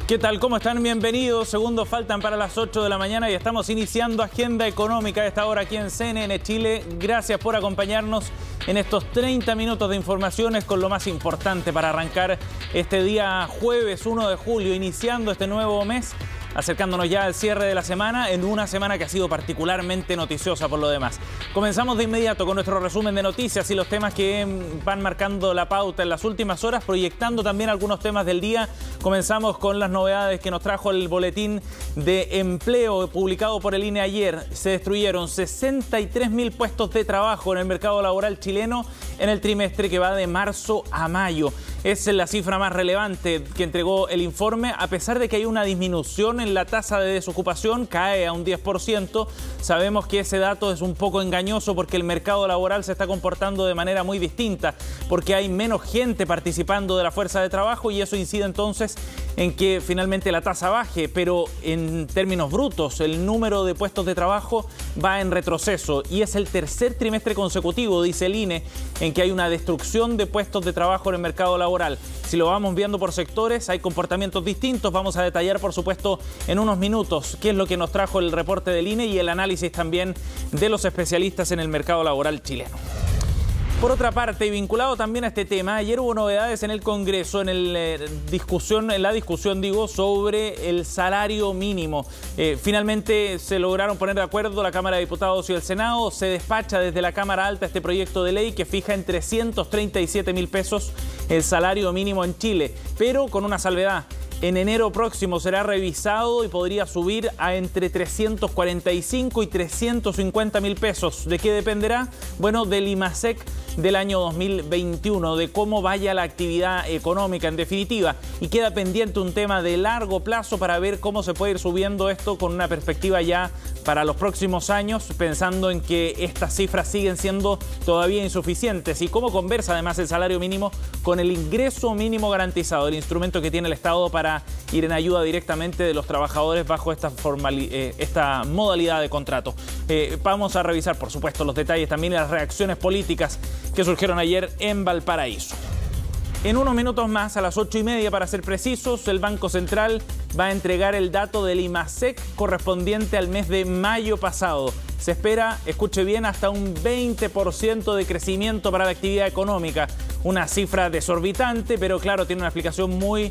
¿Qué tal? ¿Cómo están? Bienvenidos. Segundos faltan para las 8 de la mañana y estamos iniciando Agenda Económica a esta hora aquí en CNN Chile. Gracias por acompañarnos en estos 30 minutos de informaciones con lo más importante para arrancar este día jueves 1 de julio, iniciando este nuevo mes, acercándonos ya al cierre de la semana, en una semana que ha sido particularmente noticiosa por lo demás. Comenzamos de inmediato con nuestro resumen de noticias y los temas que van marcando la pauta en las últimas horas, proyectando también algunos temas del día. Comenzamos con las novedades que nos trajo el boletín de empleo publicado por el INE ayer. Se destruyeron 63.000 puestos de trabajo en el mercado laboral chileno en el trimestre que va de marzo a mayo. Es la cifra más relevante que entregó el informe, a pesar de que hay una disminución en la tasa de desocupación, cae a un 10%. Sabemos que ese dato es un poco engañoso porque el mercado laboral se está comportando de manera muy distinta, porque hay menos gente participando de la fuerza de trabajo y eso incide entonces en que finalmente la tasa baje, pero en términos brutos el número de puestos de trabajo va en retroceso y es el tercer trimestre consecutivo, dice el INE, en que hay una destrucción de puestos de trabajo en el mercado laboral. Si lo vamos viendo por sectores, hay comportamientos distintos. Vamos a detallar, por supuesto, en unos minutos qué es lo que nos trajo el reporte del INE y el análisis también de los especialistas en el mercado laboral chileno. Por otra parte, y vinculado también a este tema, ayer hubo novedades en el Congreso, en la discusión sobre el salario mínimo. Finalmente se lograron poner de acuerdo la Cámara de Diputados y el Senado. Se despacha desde la Cámara Alta este proyecto de ley que fija en 337.000 pesos el salario mínimo en Chile, pero con una salvedad. En enero próximo será revisado y podría subir a entre 345 y 350.000 pesos. ¿De qué dependerá? Bueno, del IMASEC del año 2021, de cómo vaya la actividad económica en definitiva. Y queda pendiente un tema de largo plazo para ver cómo se puede ir subiendo esto con una perspectiva ya para los próximos años, pensando en que estas cifras siguen siendo todavía insuficientes. Y cómo conversa además el salario mínimo con el ingreso mínimo garantizado, el instrumento que tiene el Estado para ir en ayuda directamente de los trabajadores bajo esta modalidad de contrato. Vamos a revisar, por supuesto, los detalles también y las reacciones políticas que surgieron ayer en Valparaíso. En unos minutos más, a las 8:30 para ser precisos, el Banco Central va a entregar el dato del IMASEC correspondiente al mes de mayo pasado. Se espera, escuche bien, hasta un 20% de crecimiento para la actividad económica. Una cifra desorbitante, pero claro, tiene una explicación muy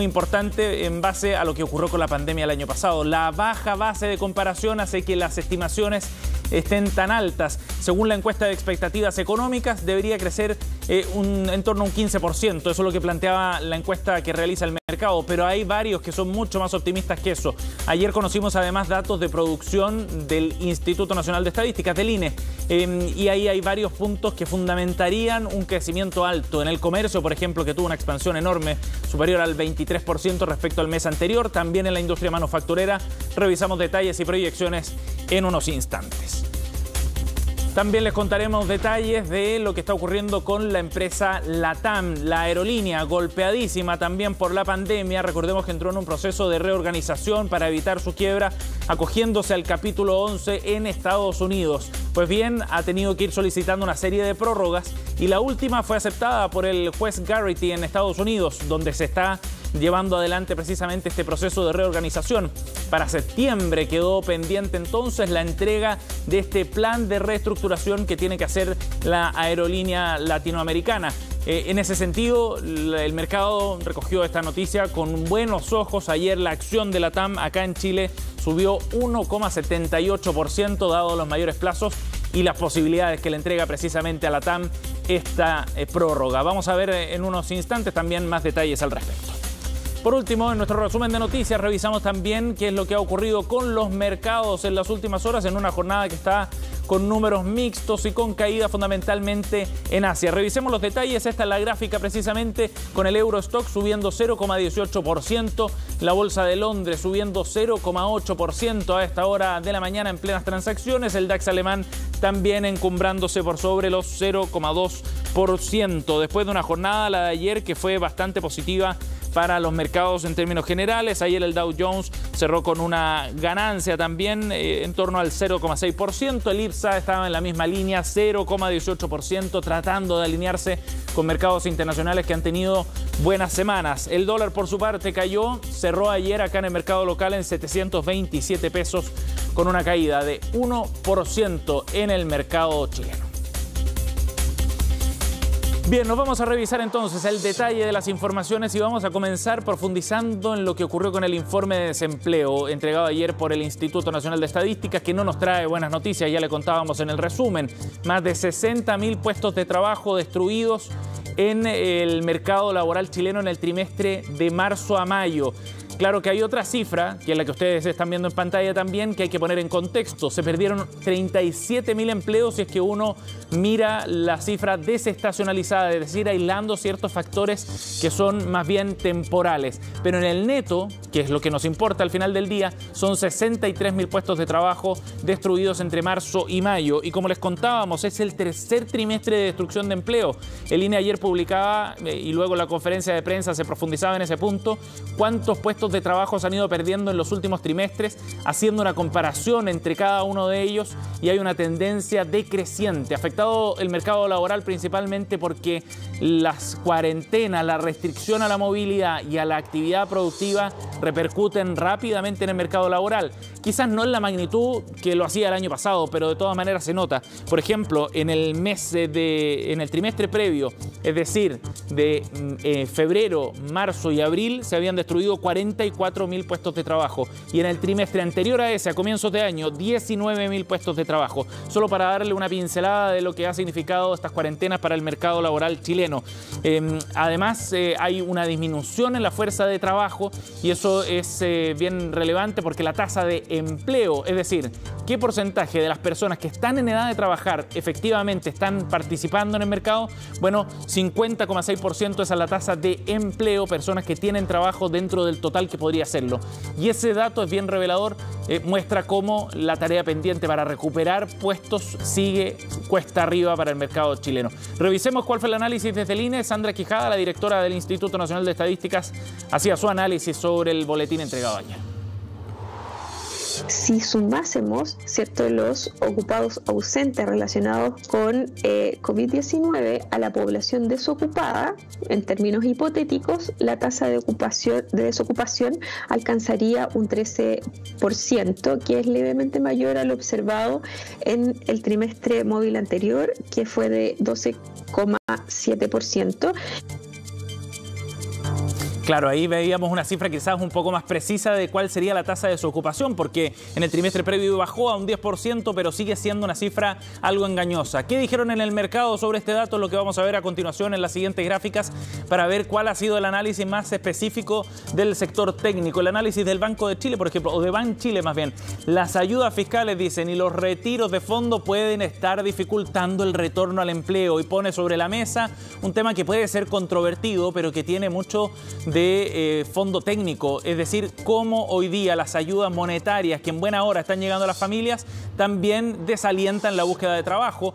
importante en base a lo que ocurrió con la pandemia el año pasado. La baja base de comparación hace que las estimaciones estén tan altas. Según la encuesta de expectativas económicas, debería crecer en torno a un 15%. Eso es lo que planteaba la encuesta que realiza el mercado, pero hay varios que son mucho más optimistas que eso. Ayer conocimos además datos de producción del Instituto Nacional de Estadísticas, del INE, y ahí hay varios puntos que fundamentarían un crecimiento alto. En el comercio, por ejemplo, que tuvo una expansión enorme, superior al 23% respecto al mes anterior. También en la industria manufacturera. Revisamos detalles y proyecciones en unos instantes. También les contaremos detalles de lo que está ocurriendo con la empresa LATAM, la aerolínea, golpeadísima también por la pandemia. Recordemos que entró en un proceso de reorganización para evitar su quiebra, acogiéndose al capítulo 11 en Estados Unidos. Pues bien, ha tenido que ir solicitando una serie de prórrogas y la última fue aceptada por el juez Garrity en Estados Unidos, donde se está llevando adelante precisamente este proceso de reorganización. Para septiembre quedó pendiente entonces la entrega de este plan de reestructuración que tiene que hacer la aerolínea latinoamericana. En ese sentido, el mercado recogió esta noticia con buenos ojos. Ayer la acción de LATAM acá en Chile subió 1,78% dado los mayores plazos y las posibilidades que le entrega precisamente a LATAM esta prórroga. Vamos a ver en unos instantes también más detalles al respecto. Por último, en nuestro resumen de noticias revisamos también qué es lo que ha ocurrido con los mercados en las últimas horas en una jornada que está con números mixtos y con caída fundamentalmente en Asia. Revisemos los detalles. Esta es la gráfica precisamente con el Eurostock subiendo 0,18%, la Bolsa de Londres subiendo 0,8% a esta hora de la mañana en plenas transacciones, el DAX alemán también encumbrándose por sobre los 0,2%. Después de una jornada, la de ayer, que fue bastante positiva para los mercados en términos generales. Ayer el Dow Jones cerró con una ganancia también en torno al 0,6%. El IPSA estaba en la misma línea, 0,18%, tratando de alinearse con mercados internacionales que han tenido buenas semanas. El dólar, por su parte, cayó, cerró ayer acá en el mercado local en 727 pesos, con una caída de 1% en el mercado chileno. Bien, nos vamos a revisar entonces el detalle de las informaciones y vamos a comenzar profundizando en lo que ocurrió con el informe de desempleo entregado ayer por el Instituto Nacional de Estadística, que no nos trae buenas noticias, ya le contábamos en el resumen. Más de 60.000 puestos de trabajo destruidos en el mercado laboral chileno en el trimestre de marzo a mayo. Claro que hay otra cifra, que es la que ustedes están viendo en pantalla también, que hay que poner en contexto. Se perdieron 37.000 empleos si es que uno mira la cifra desestacionalizada, es decir, aislando ciertos factores que son más bien temporales. Pero en el neto, que es lo que nos importa al final del día, son 63.000 puestos de trabajo destruidos entre marzo y mayo. Y como les contábamos, es el tercer trimestre de destrucción de empleo. El INE ayer publicaba, y luego en la conferencia de prensa se profundizaba en ese punto, cuántos puestos de trabajo se han ido perdiendo en los últimos trimestres, haciendo una comparación entre cada uno de ellos, y hay una tendencia decreciente. Afectado el mercado laboral principalmente porque las cuarentenas, la restricción a la movilidad y a la actividad productiva repercuten rápidamente en el mercado laboral. Quizás no en la magnitud que lo hacía el año pasado, pero de todas maneras se nota. Por ejemplo, en el trimestre previo, es decir, de febrero, marzo y abril, se habían destruido 44.000 puestos de trabajo. Y en el trimestre anterior a ese, a comienzos de año, 19.000 puestos de trabajo. Solo para darle una pincelada de lo que ha significado estas cuarentenas para el mercado laboral chileno. Además, hay una disminución en la fuerza de trabajo y eso es bien relevante porque la tasa de empleo, es decir, qué porcentaje de las personas que están en edad de trabajar efectivamente están participando en el mercado, bueno, 50,6% esa es la tasa de empleo, personas que tienen trabajo dentro del total que podría hacerlo. Y ese dato es bien revelador, muestra cómo la tarea pendiente para recuperar puestos sigue cuesta arriba para el mercado chileno. Revisemos cuál fue el análisis desde el INE. Sandra Quijada, la directora del Instituto Nacional de Estadísticas, hacía su análisis sobre el boletín entregado ayer. Si sumásemos, ¿cierto?, los ocupados ausentes relacionados con COVID-19 a la población desocupada, en términos hipotéticos, la tasa de desocupación alcanzaría un 13%, que es levemente mayor a lo observado en el trimestre móvil anterior, que fue de 12,7%. Claro, ahí veíamos una cifra quizás un poco más precisa de cuál sería la tasa de desocupación, porque en el trimestre previo bajó a un 10%, pero sigue siendo una cifra algo engañosa. ¿Qué dijeron en el mercado sobre este dato? Lo que vamos a ver a continuación en las siguientes gráficas para ver cuál ha sido el análisis más específico del sector técnico. El análisis del Banco de Chile, por ejemplo, o de Banchile más bien. Las ayudas fiscales, dicen, y los retiros de fondo pueden estar dificultando el retorno al empleo, y pone sobre la mesa un tema que puede ser controvertido, pero que tiene mucho de fondo técnico, es decir, cómo hoy día las ayudas monetarias que en buena hora están llegando a las familias también desalientan la búsqueda de trabajo,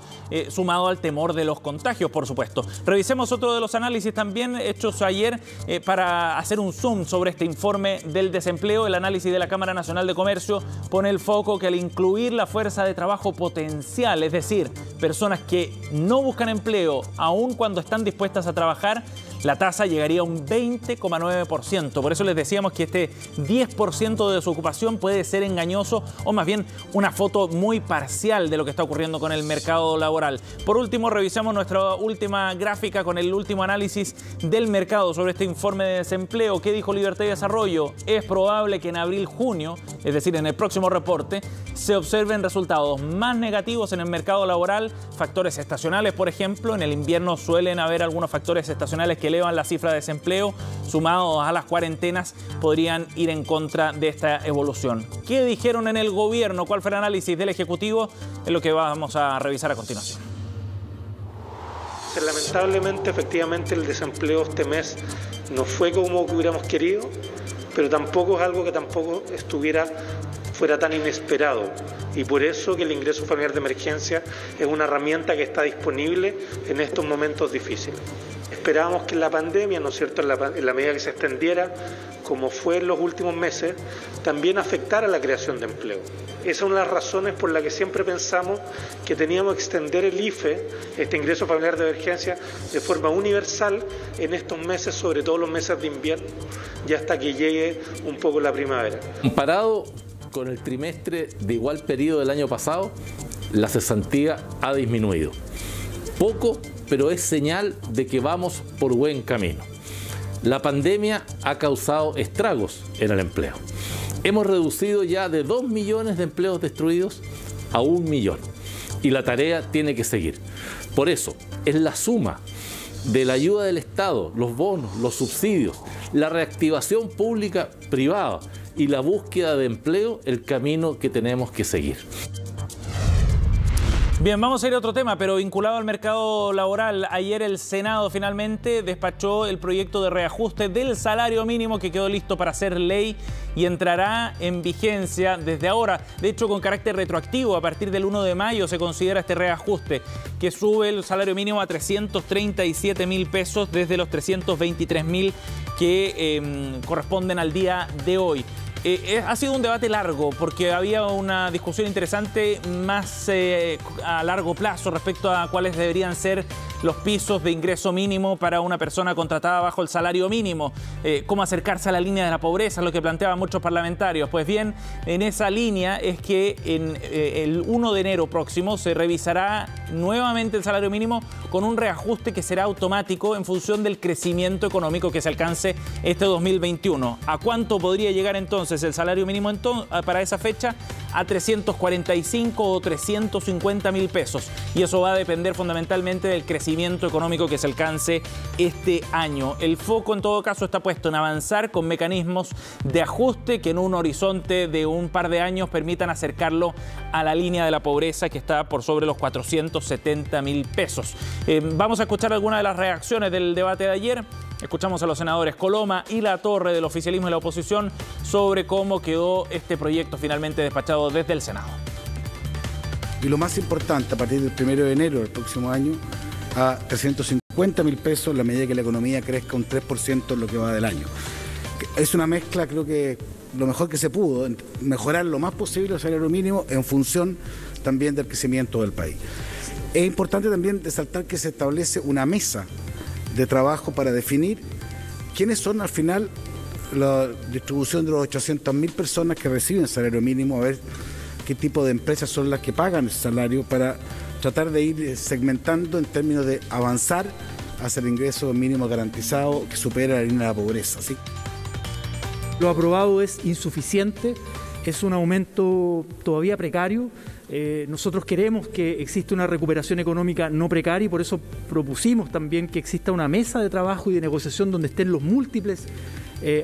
sumado al temor de los contagios, por supuesto. Revisemos otro de los análisis también hechos ayer para hacer un zoom sobre este informe del desempleo. El análisis de la Cámara Nacional de Comercio pone el foco que al incluir la fuerza de trabajo potencial, es decir, personas que no buscan empleo aun cuando están dispuestas a trabajar, la tasa llegaría a un 20,9%. Por eso les decíamos que este 10% de desocupación puede ser engañoso o más bien una foto muy parcial de lo que está ocurriendo con el mercado laboral. Por último, revisamos nuestra última gráfica con el último análisis del mercado sobre este informe de desempleo. ¿Qué dijo Libertad y Desarrollo? Es probable que en abril-junio, es decir, en el próximo reporte, se observen resultados más negativos en el mercado laboral, factores estacionales, por ejemplo. En el invierno suelen haber algunos factores estacionales que elevan la cifra de desempleo, sumados a las cuarentenas, podrían ir en contra de esta evolución. ¿Qué dijeron en el gobierno? ¿Cuál fue el análisis del Ejecutivo? Es lo que vamos a revisar a continuación. Lamentablemente, efectivamente, el desempleo este mes no fue como hubiéramos querido, pero tampoco es algo que tampoco estuviera fuera tan inesperado, y por eso que el ingreso familiar de emergencia es una herramienta que está disponible en estos momentos difíciles. Esperábamos que la pandemia, ¿no es cierto?, en la medida que se extendiera, como fue en los últimos meses, también afectara la creación de empleo. Esa es una de las razones por las que siempre pensamos que teníamos que extender el IFE, este ingreso familiar de emergencia, de forma universal en estos meses, sobre todo los meses de invierno, y hasta que llegue un poco la primavera. Comparado con el trimestre de igual periodo del año pasado, la cesantía ha disminuido. Poco, pero es señal de que vamos por buen camino. La pandemia ha causado estragos en el empleo. Hemos reducido ya de 2 millones de empleos destruidos a 1 millón. Y la tarea tiene que seguir. Por eso, es la suma de la ayuda del Estado, los bonos, los subsidios, la reactivación pública privada y la búsqueda de empleo el camino que tenemos que seguir. Bien, vamos a ir a otro tema, pero vinculado al mercado laboral. Ayer el Senado finalmente despachó el proyecto de reajuste del salario mínimo que quedó listo para ser ley y entrará en vigencia desde ahora. De hecho, con carácter retroactivo, a partir del 1 de mayo se considera este reajuste que sube el salario mínimo a 337.000 pesos desde los 323.000 que corresponden al día de hoy. Ha sido un debate largo porque había una discusión interesante más a largo plazo respecto a cuáles deberían ser los pisos de ingreso mínimo para una persona contratada bajo el salario mínimo, cómo acercarse a la línea de la pobreza, lo que planteaban muchos parlamentarios. Pues bien, en esa línea es que en el 1 de enero próximo se revisará nuevamente el salario mínimo con un reajuste que será automático en función del crecimiento económico que se alcance este 2021. ¿A cuánto podría llegar entonces el salario mínimo para esa fecha? A 345 o 350.000 pesos. Y eso va a depender fundamentalmente del crecimiento económico que se alcance este año. El foco en todo caso está puesto en avanzar con mecanismos de ajuste que en un horizonte de un par de años permitan acercarlo a la línea de la pobreza que está por sobre los 470.000 pesos. Vamos a escuchar algunas de las reacciones del debate de ayer. Escuchamos a los senadores Coloma y Latorre del oficialismo y la oposición sobre cómo quedó este proyecto finalmente despachado desde el Senado. Y lo más importante, a partir del 1 de enero del próximo año, a 350.000 pesos en la medida que la economía crezca un 3% en lo que va del año. Es una mezcla, creo que lo mejor que se pudo, mejorar lo más posible el salario mínimo en función también del crecimiento del país. Es importante también resaltar que se establece una mesa de trabajo para definir quiénes son al final la distribución de los 800.000 personas que reciben salario mínimo, a ver qué tipo de empresas son las que pagan el salario para tratar de ir segmentando en términos de avanzar hacia el ingreso mínimo garantizado que supera la línea de la pobreza, ¿sí? Lo aprobado es insuficiente, es un aumento todavía precario. Nosotros queremos que exista una recuperación económica no precaria y por eso propusimos también que exista una mesa de trabajo y de negociación donde estén los múltiples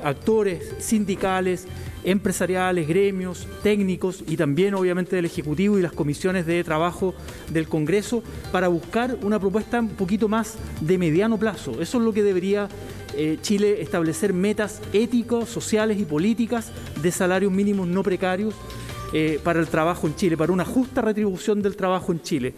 actores sindicales, empresariales, gremios, técnicos y también obviamente del Ejecutivo y las comisiones de trabajo del Congreso para buscar una propuesta un poquito más de mediano plazo. Eso es lo que debería Chile establecer, metas éticas, sociales y políticas de salarios mínimos no precarios para el trabajo en Chile, para una justa retribución del trabajo en Chile.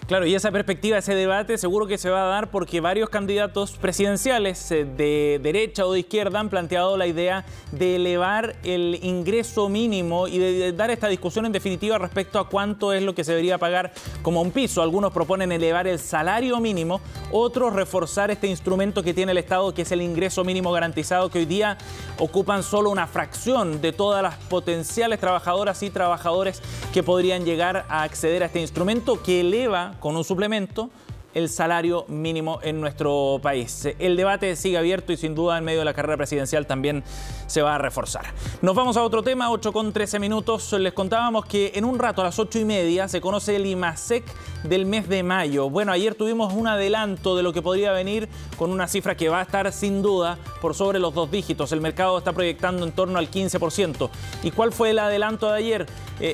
Claro, y esa perspectiva, ese debate seguro que se va a dar porque varios candidatos presidenciales de derecha o de izquierda han planteado la idea de elevar el ingreso mínimo y de dar esta discusión en definitiva respecto a cuánto es lo que se debería pagar como un piso. Algunos proponen elevar el salario mínimo, otros reforzar este instrumento que tiene el Estado, que es el ingreso mínimo garantizado, que hoy día ocupan solo una fracción de todas las potenciales trabajadoras y trabajadores que podrían llegar a acceder a este instrumento que eleva con un suplemento el salario mínimo en nuestro país. El debate sigue abierto y sin duda en medio de la carrera presidencial también se va a reforzar. Nos vamos a otro tema, 8:13 minutos. Les contábamos que en un rato a las 8:30 se conoce el IMASEC del mes de mayo. Bueno, ayer tuvimos un adelanto de lo que podría venir con una cifra que va a estar sin duda por sobre los 2 dígitos. El mercado está proyectando en torno al 15%. ¿Y cuál fue el adelanto de ayer?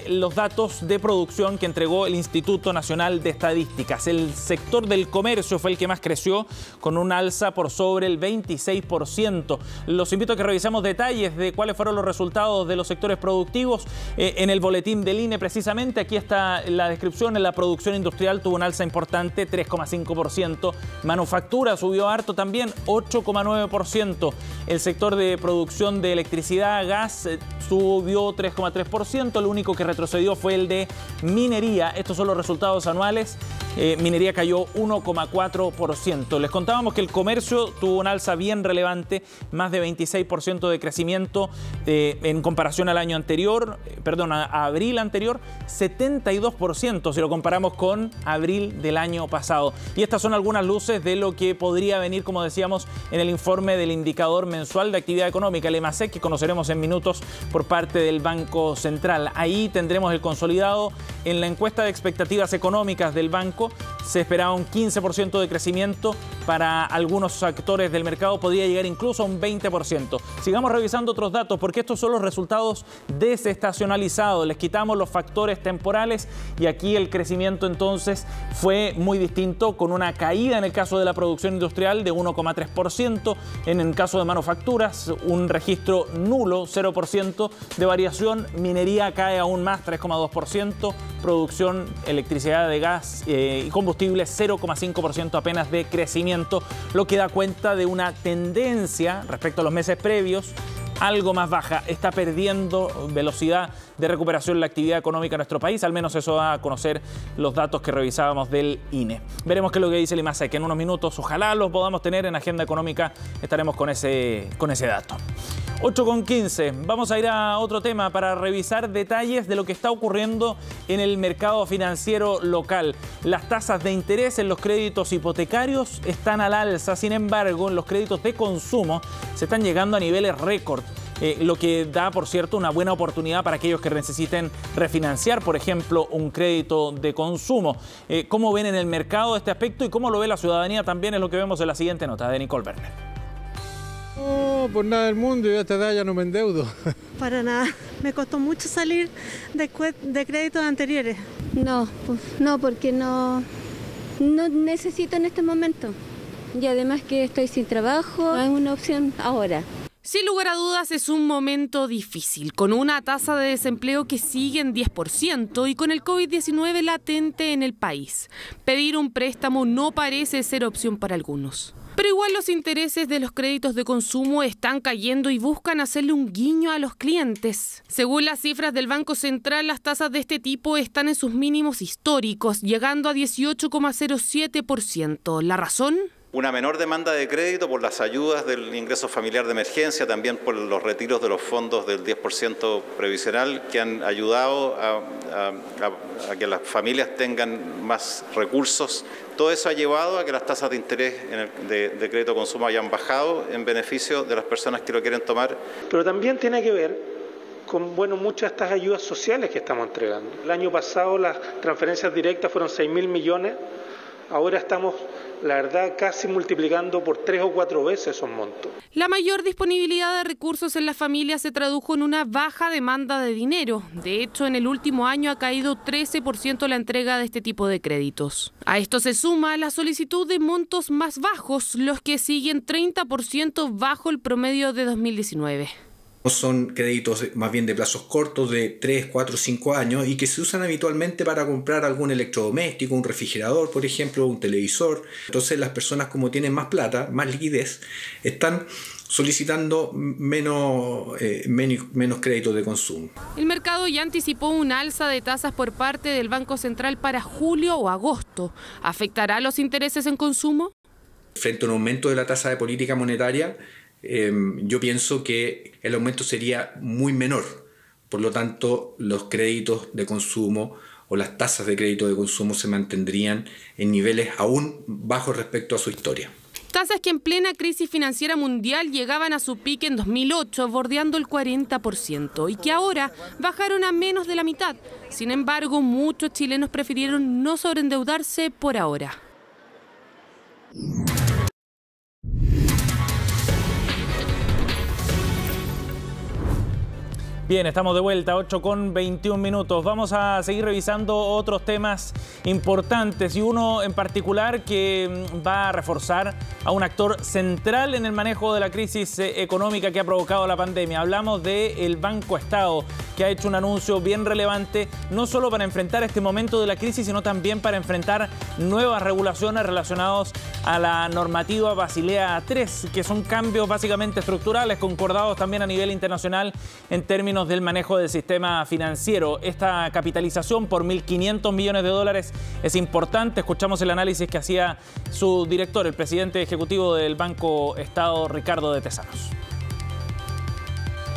Los datos de producción que entregó el Instituto Nacional de Estadísticas. El sector del comercio fue el que más creció, con un alza por sobre el 26%. Los invito a que revisemos detalles de cuáles fueron los resultados de los sectores productivos en el boletín del INE precisamente. Aquí está la descripción. En la producción industrial tuvo un alza importante, 3,5%. Manufactura subió harto también, 8,9%. El sector de producción de electricidad, gas, subió 3,3%. El único que retrocedió fue el de minería. Estos son los resultados anuales. Minería cayó 1,4%. Les contábamos que el comercio tuvo un alza bien relevante, más de 26% de crecimiento en comparación al año anterior, a abril anterior, 72% si lo comparamos con abril del año pasado. Y estas son algunas luces de lo que podría venir, como decíamos, en el informe del indicador mensual de actividad económica, el EMASEC, que conoceremos en minutos por parte del Banco Central. Ahí tendremos el consolidado. En la encuesta de expectativas económicas del banco se esperaba un 15% de crecimiento. Para algunos actores del mercado podría llegar incluso a un 20%. Sigamos revisando otros datos porque estos son los resultados desestacionalizados. Les quitamos los factores temporales y aquí el crecimiento entonces fue muy distinto, con una caída en el caso de la producción industrial de 1,3%. En el caso de manufacturas, un registro nulo, 0% de variación. Minería cae aún más, 3,2%. Producción, electricidad de gas y combustible, 0,5% apenas de crecimiento, lo que da cuenta de una tendencia respecto a los meses previos algo más baja. Está perdiendo velocidad de recuperación la actividad económica en nuestro país, al menos eso va a conocer los datos que revisábamos del INE. Veremos qué es lo que dice el IMASEC, que en unos minutos ojalá los podamos tener en Agenda Económica, estaremos con ese dato. 8,15. Vamos a ir a otro tema para revisar detalles de lo que está ocurriendo en el mercado financiero local. Las tasas de interés en los créditos hipotecarios están al alza. Sin embargo, en los créditos de consumo se están llegando a niveles récord. Lo que da, por cierto, una buena oportunidad para aquellos que necesiten refinanciar, por ejemplo, un crédito de consumo. ¿Cómo ven en el mercado este aspecto y cómo lo ve la ciudadanía? También es lo que vemos en la siguiente nota de Nicole Werner. No, por nada del mundo, yo a esta edad ya no me endeudo. Para nada, me costó mucho salir de créditos anteriores. No, porque no necesito en este momento. Y además que estoy sin trabajo, no es una opción ahora. Sin lugar a dudas es un momento difícil, con una tasa de desempleo que sigue en 10% y con el COVID-19 latente en el país. Pedir un préstamo no parece ser opción para algunos. Pero igual los intereses de los créditos de consumo están cayendo y buscan hacerle un guiño a los clientes. Según las cifras del Banco Central, las tasas de este tipo están en sus mínimos históricos, llegando a 18,07%. ¿La razón? Una menor demanda de crédito por las ayudas del ingreso familiar de emergencia, también por los retiros de los fondos del 10% previsional que han ayudado a que las familias tengan más recursos. Todo eso ha llevado a que las tasas de interés de crédito de consumo hayan bajado en beneficio de las personas que lo quieren tomar. Pero también tiene que ver con muchas de estas ayudas sociales que estamos entregando. El año pasado las transferencias directas fueron 6.000 millones. Ahora estamos, la verdad, casi multiplicando por 3 o 4 veces esos montos. La mayor disponibilidad de recursos en las familias se tradujo en una baja demanda de dinero. De hecho, en el último año ha caído 13% la entrega de este tipo de créditos. A esto se suma la solicitud de montos más bajos, los que siguen 30% bajo el promedio de 2019. Son créditos más bien de plazos cortos de 3, 4, 5 años y que se usan habitualmente para comprar algún electrodoméstico, un refrigerador, por ejemplo, un televisor. Entonces las personas, como tienen más plata, más liquidez, están solicitando menos créditos de consumo. El mercado ya anticipó un alza de tasas por parte del Banco Central para julio o agosto. ¿Afectará los intereses en consumo? Frente a un aumento de la tasa de política monetaria, yo pienso que el aumento sería muy menor. Por lo tanto, los créditos de consumo o las tasas de crédito de consumo se mantendrían en niveles aún bajos respecto a su historia. Tasas que en plena crisis financiera mundial llegaban a su pique en 2008, bordeando el 40%, y que ahora bajaron a menos de la mitad. Sin embargo, muchos chilenos prefirieron no sobreendeudarse por ahora. Bien, estamos de vuelta, 8:21. Vamos a seguir revisando otros temas importantes y uno en particular que va a reforzar a un actor central en el manejo de la crisis económica que ha provocado la pandemia. Hablamos del Banco Estado, que ha hecho un anuncio bien relevante, no solo para enfrentar este momento de la crisis, sino también para enfrentar nuevas regulaciones relacionadas a la normativa Basilea III, que son cambios básicamente estructurales, concordados también a nivel internacional en términos del manejo del sistema financiero. Esta capitalización por 1.500 millones de dólares es importante. Escuchamos el análisis que hacía su director, el presidente ejecutivo del Banco Estado, Ricardo de Tesanos.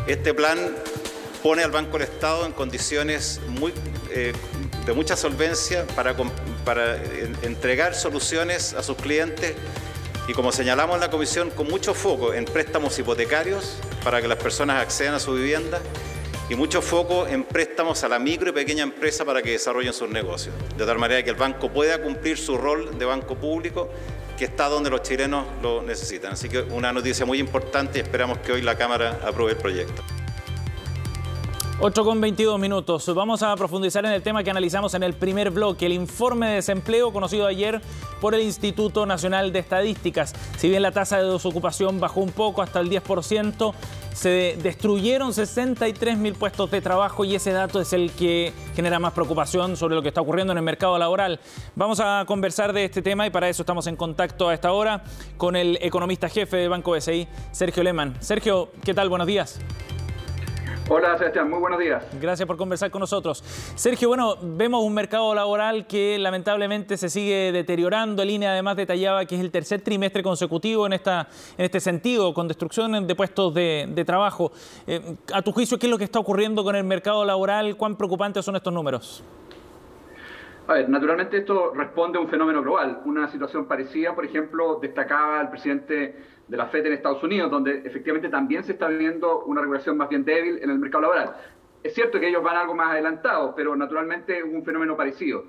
Este plan pone al Banco del Estado en condiciones de mucha solvencia para entregar soluciones a sus clientes y, como señalamos en la comisión, con mucho foco en préstamos hipotecarios para que las personas accedan a su vivienda y mucho foco en préstamos a la micro y pequeña empresa para que desarrollen sus negocios, de tal manera que el banco pueda cumplir su rol de banco público que está donde los chilenos lo necesitan. Así que una noticia muy importante y esperamos que hoy la Cámara apruebe el proyecto. 8:22. Vamos a profundizar en el tema que analizamos en el primer bloque, el informe de desempleo conocido ayer por el Instituto Nacional de Estadísticas. Si bien la tasa de desocupación bajó un poco hasta el 10%, se destruyeron 63.000 puestos de trabajo y ese dato es el que genera más preocupación sobre lo que está ocurriendo en el mercado laboral. Vamos a conversar de este tema y para eso estamos en contacto a esta hora con el economista jefe del Banco BCI, Sergio Lehmann. Sergio, ¿qué tal? Buenos días. Hola Sebastián, muy buenos días. Gracias por conversar con nosotros. Sergio, bueno, vemos un mercado laboral que lamentablemente se sigue deteriorando. El INE además detallaba que es el tercer trimestre consecutivo en este sentido, con destrucción de puestos de trabajo. A tu juicio, ¿qué es lo que está ocurriendo con el mercado laboral? ¿Cuán preocupantes son estos números? A ver, naturalmente esto responde a un fenómeno global. Una situación parecida, por ejemplo, destacaba el presidente de la FED en Estados Unidos, donde efectivamente también se está viendo una regulación más bien débil en el mercado laboral. Es cierto que ellos van algo más adelantados, pero naturalmente es un fenómeno parecido.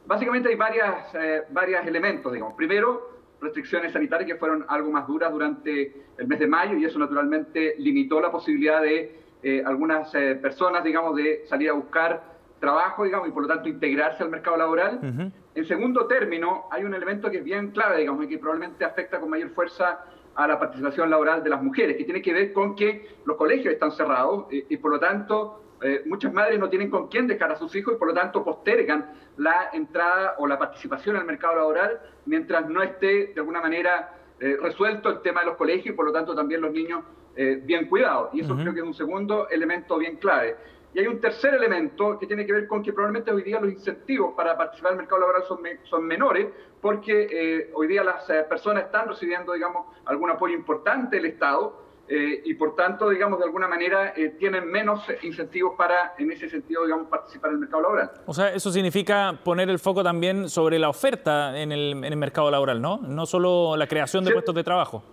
Básicamente hay varios elementos, digamos. Primero, restricciones sanitarias que fueron algo más duras durante el mes de mayo y eso naturalmente limitó la posibilidad de algunas personas, digamos, de salir a buscar trabajo, digamos, y por lo tanto integrarse al mercado laboral. En segundo término, hay un elemento que es bien clave, digamos, y que probablemente afecta con mayor fuerza a la participación laboral de las mujeres, que tiene que ver con que los colegios están cerrados y por lo tanto muchas madres no tienen con quién dejar a sus hijos y por lo tanto postergan la entrada o la participación en el mercado laboral mientras no esté de alguna manera resuelto el tema de los colegios y por lo tanto también los niños bien cuidados. Y eso creo que es un segundo elemento bien clave. Y hay un tercer elemento que tiene que ver con que probablemente hoy día los incentivos para participar en el mercado laboral son menores porque hoy día las personas están recibiendo, digamos, algún apoyo importante del Estado y por tanto, digamos, de alguna manera tienen menos incentivos para, en ese sentido, digamos, participar en el mercado laboral. O sea, eso significa poner el foco también sobre la oferta en el mercado laboral, ¿no? No solo la creación de puestos de trabajo.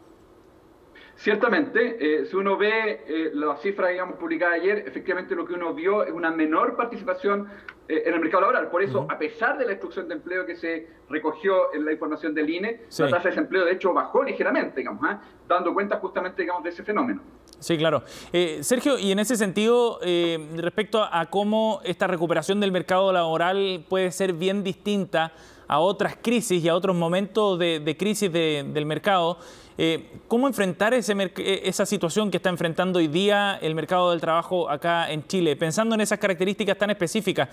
Ciertamente, si uno ve las cifras, digamos, publicadas ayer, efectivamente lo que uno vio es una menor participación en el mercado laboral. Por eso, a pesar de la destrucción de empleo que se recogió en la información del INE, la tasa de desempleo, de hecho, bajó ligeramente, digamos, dando cuenta justamente, digamos, de ese fenómeno. Sí, claro. Sergio, y en ese sentido, respecto a cómo esta recuperación del mercado laboral puede ser bien distinta a otras crisis y a otros momentos de crisis del mercado, ¿cómo enfrentar esa situación que está enfrentando hoy día el mercado del trabajo acá en Chile? Pensando en esas características tan específicas,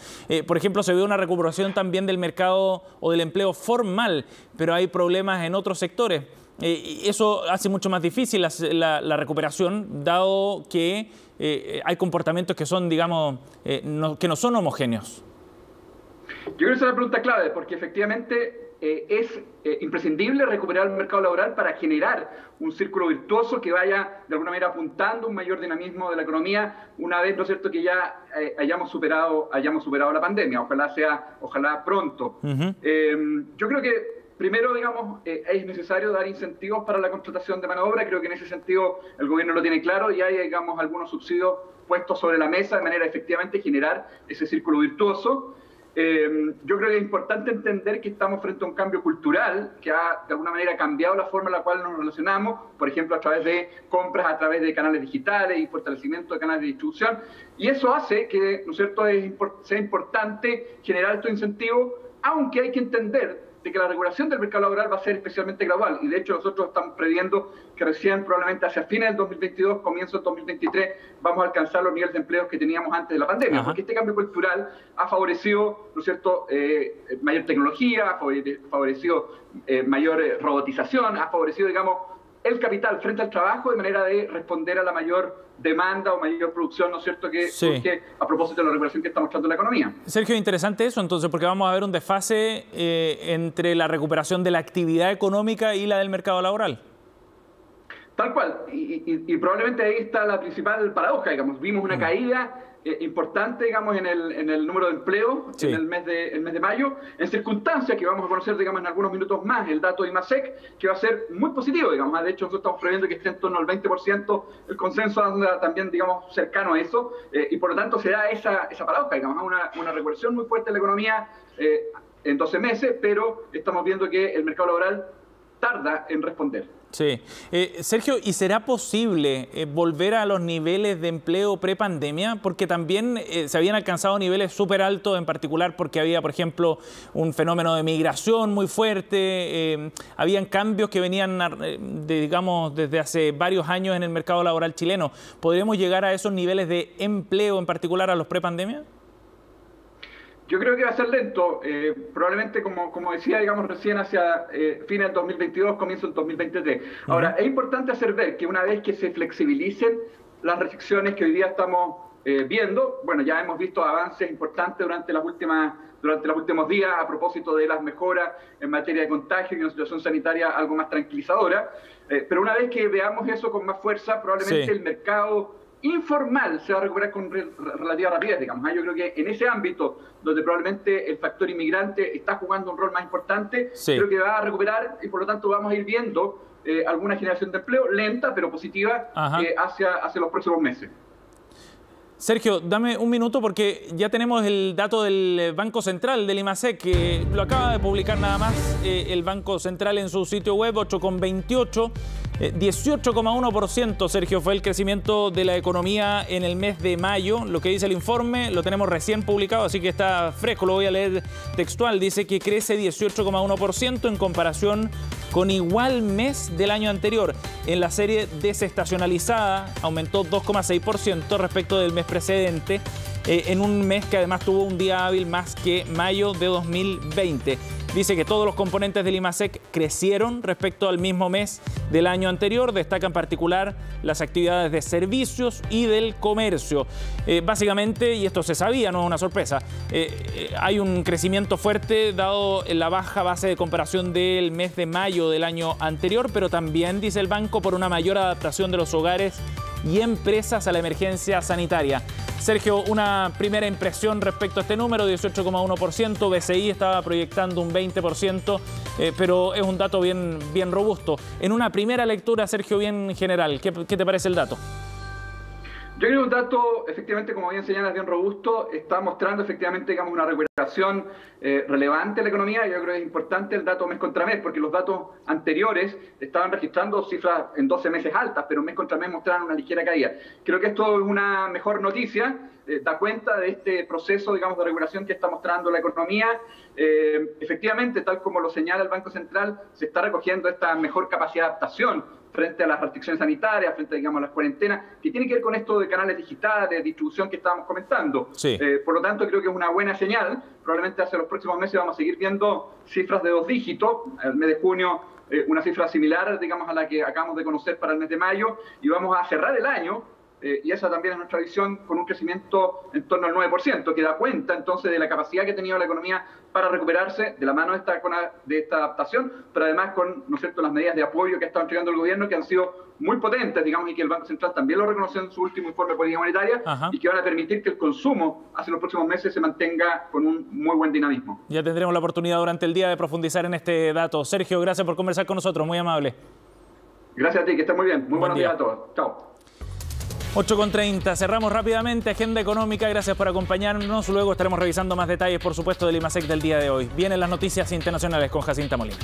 por ejemplo, se ve una recuperación también del mercado o del empleo formal, pero hay problemas en otros sectores. Eso hace mucho más difícil la recuperación, dado que hay comportamientos que son, digamos, que no son homogéneos. Yo creo que esa es la pregunta clave, porque efectivamente es imprescindible recuperar el mercado laboral para generar un círculo virtuoso que vaya de alguna manera apuntando un mayor dinamismo de la economía una vez, ¿no es cierto?, que ya hayamos superado la pandemia. Ojalá pronto. Yo creo que primero, digamos, es necesario dar incentivos para la contratación de mano de obra. Creo que en ese sentido el gobierno lo tiene claro y hay, digamos, algunos subsidios puestos sobre la mesa de manera efectivamente generar ese círculo virtuoso. Yo creo que es importante entender que estamos frente a un cambio cultural que ha de alguna manera cambiado la forma en la cual nos relacionamos, por ejemplo a través de compras, a través de canales digitales y fortalecimiento de canales de distribución, y eso hace que, ¿no es cierto?, sea importante generar estos incentivos, aunque hay que entender de que la regulación del mercado laboral va a ser especialmente gradual, y de hecho nosotros estamos previendo que recién probablemente hacia fines del 2022, comienzo del 2023, vamos a alcanzar los niveles de empleos que teníamos antes de la pandemia, porque este cambio cultural ha favorecido, ¿no es cierto?, mayor tecnología, ha favorecido mayor robotización, ha favorecido, digamos, el capital frente al trabajo de manera de responder a la mayor demanda o mayor producción, ¿no es cierto?, que surge a propósito de la regulación que está mostrando la economía. Sergio, interesante eso entonces, porque vamos a ver un desfase entre la recuperación de la actividad económica y la del mercado laboral. Tal cual, y probablemente ahí está la principal paradoja, digamos. Vimos una caída importante, digamos, en el número de empleo en el mes de mayo, en circunstancias que vamos a conocer, digamos, en algunos minutos más, el dato de IMASEC, que va a ser muy positivo, digamos. De hecho, nosotros estamos previendo que esté en torno al 20%, el consenso anda también, digamos, cercano a eso, y por lo tanto se da esa paradoja, digamos, una recuperación muy fuerte de la economía en 12 meses, pero estamos viendo que el mercado laboral tarda en responder. Sí. Sergio, ¿y será posible volver a los niveles de empleo prepandemia? Porque también se habían alcanzado niveles súper altos, en particular porque había, por ejemplo, un fenómeno de migración muy fuerte, habían cambios que venían, digamos, desde hace varios años en el mercado laboral chileno. ¿Podríamos llegar a esos niveles de empleo, en particular a los prepandemia? Yo creo que va a ser lento, probablemente como decía, digamos, recién hacia fines del 2022, comienzo del 2023. Ahora, es importante hacer ver que una vez que se flexibilicen las restricciones que hoy día estamos viendo, bueno, ya hemos visto avances importantes durante los últimos días a propósito de las mejoras en materia de contagio y una situación sanitaria algo más tranquilizadora, pero una vez que veamos eso con más fuerza, probablemente el mercado informal se va a recuperar con relativa rapidez, digamos. Yo creo que en ese ámbito, donde probablemente el factor inmigrante está jugando un rol más importante, creo que va a recuperar y por lo tanto vamos a ir viendo alguna generación de empleo lenta pero positiva hacia los próximos meses. Sergio, dame un minuto porque ya tenemos el dato del Banco Central, del IMASEC, que lo acaba de publicar nada más el Banco Central en su sitio web, 8,28. 18,1%, Sergio, fue el crecimiento de la economía en el mes de mayo. Lo que dice el informe lo tenemos recién publicado, así que está fresco, lo voy a leer textual. Dice que crece 18,1% en comparación con igual mes del año anterior. En la serie desestacionalizada aumentó 2,6% respecto del mes precedente, en un mes que además tuvo un día hábil más que mayo de 2020. Dice que todos los componentes del IMASEC crecieron respecto al mismo mes del año anterior. Destaca en particular las actividades de servicios y del comercio. Básicamente, y esto se sabía, no es una sorpresa, hay un crecimiento fuerte dado en la baja base de comparación del mes de mayo del año anterior, pero también, dice el banco, por una mayor adaptación de los hogares y empresas a la emergencia sanitaria. Sergio, una primera impresión respecto a este número, 18,1%, BCI estaba proyectando un 20%, pero es un dato bien robusto. En una primera lectura, Sergio, bien general, ¿qué te parece el dato? Yo creo que un dato, efectivamente, como bien señalas, bien robusto, está mostrando efectivamente, digamos, una recuperación relevante de la economía. Yo creo que es importante el dato mes contra mes, porque los datos anteriores estaban registrando cifras en 12 meses altas, pero mes contra mes mostraron una ligera caída. Creo que esto es una mejor noticia, da cuenta de este proceso, digamos, de recuperación que está mostrando la economía. Efectivamente, tal como lo señala el Banco Central, se está recogiendo esta mejor capacidad de adaptación frente a las restricciones sanitarias, frente, digamos, a las cuarentenas, que tiene que ver con esto de canales digitales, de distribución que estábamos comentando. Por lo tanto, creo que es una buena señal. Probablemente hacia los próximos meses vamos a seguir viendo cifras de 2 dígitos. El mes de junio, una cifra similar, digamos, a la que acabamos de conocer para el mes de mayo, y vamos a cerrar el año y esa también es nuestra visión, con un crecimiento en torno al 9%, que da cuenta entonces de la capacidad que ha tenido la economía para recuperarse de la mano de esta adaptación, pero además con, ¿no es cierto?, las medidas de apoyo que ha estado entregando el gobierno, que han sido muy potentes, digamos, y que el Banco Central también lo reconoció en su último informe de política monetaria, y que van a permitir que el consumo hacia los próximos meses se mantenga con un muy buen dinamismo. Ya tendremos la oportunidad durante el día de profundizar en este dato. Sergio, gracias por conversar con nosotros, muy amable. Gracias a ti, que estés muy bien. Muy buenos días a todos. Chao. 8:30, cerramos rápidamente agenda económica, gracias por acompañarnos, luego estaremos revisando más detalles, por supuesto, del IMASEC del día de hoy. Vienen las noticias internacionales con Jacinta Molina.